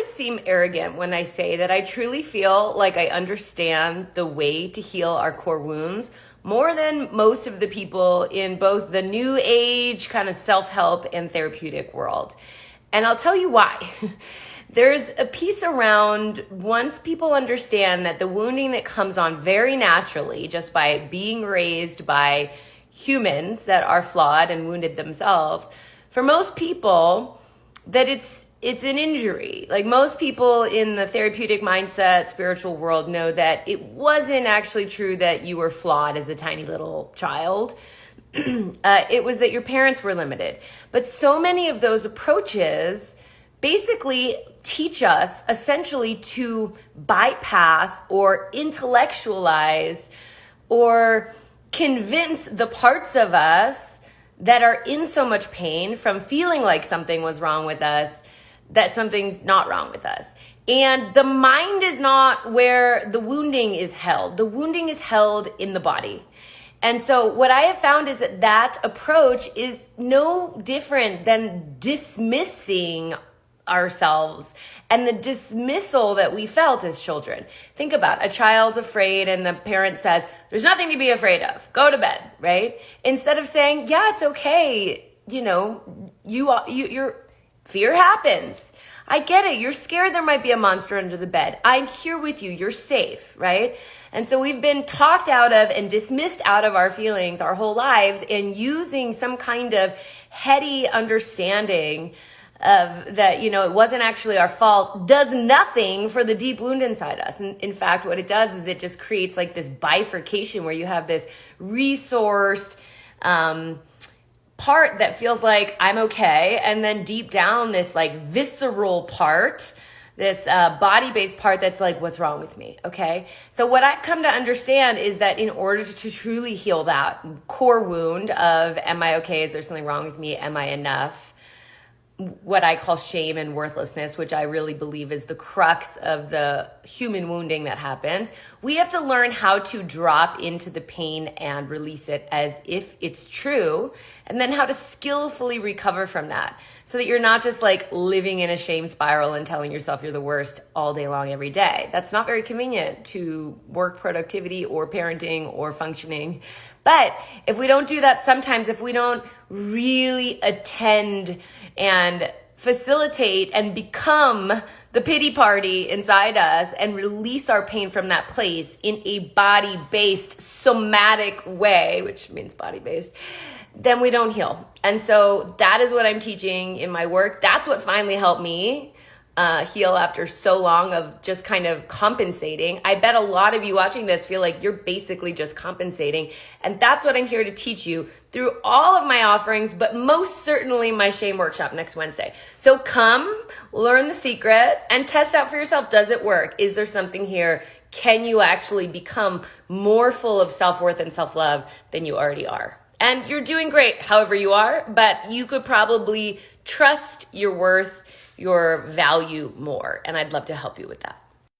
seem arrogant when I say that I truly feel like I understand the way to heal our core wounds more than most of the people in both the new age kind of self-help and therapeutic world. And I'll tell you why. There's a piece around once people understand that the wounding that comes on very naturally just by being raised by humans that are flawed and wounded themselves, for most people, that it's an injury. Like most people in the therapeutic mindset, spiritual world know that it wasn't actually true that you were flawed as a tiny little child. It was that your parents were limited. But so many of those approaches basically teach us essentially to bypass or intellectualize or convince the parts of us that are in so much pain from feeling like something was wrong with us that something's not wrong with us. And the mind is not where the wounding is held. The wounding is held in the body. And so what I have found is that that approach is no different than dismissing ourselves and the dismissal that we felt as children. Think about a child's afraid and the parent says, there's nothing to be afraid of. Go to bed, right? Instead of saying, yeah, it's okay. You know, your fear happens. I get it. You're scared there might be a monster under the bed. I'm here with you. You're safe, right? And so we've been talked out of and dismissed out of our feelings our whole lives, and using some kind of heady understanding of that, you know, it wasn't actually our fault, does nothing for the deep wound inside us. And in fact, what it does is it just creates like this bifurcation where you have this resourced part that feels like I'm okay, and then deep down this like visceral part, this body-based part that's like, what's wrong with me, okay? So what I've come to understand is that in order to truly heal that core wound of, am I okay, is there something wrong with me, am I enough, what I call shame and worthlessness, which I really believe is the crux of the human wounding that happens, we have to learn how to drop into the pain and release it as if it's true, and then how to skillfully recover from that so that you're not just like living in a shame spiral and telling yourself you're the worst all day long every day. That's not very convenient to work productivity or parenting or functioning. But if we don't do that, sometimes if we don't really attend and facilitate and become the pity party inside us and release our pain from that place in a body-based somatic way, which means body-based, then we don't heal. And so that is what I'm teaching in my work. That's what finally helped me heal after so long of just kind of compensating. I bet a lot of you watching this feel like you're basically just compensating. And that's what I'm here to teach you through all of my offerings, but most certainly my shame workshop next Wednesday. So come, learn the secret, and test out for yourself. Does it work? Is there something here? Can you actually become more full of self-worth and self-love than you already are? And you're doing great however you are, but you could probably trust your worth, your value more. And I'd love to help you with that.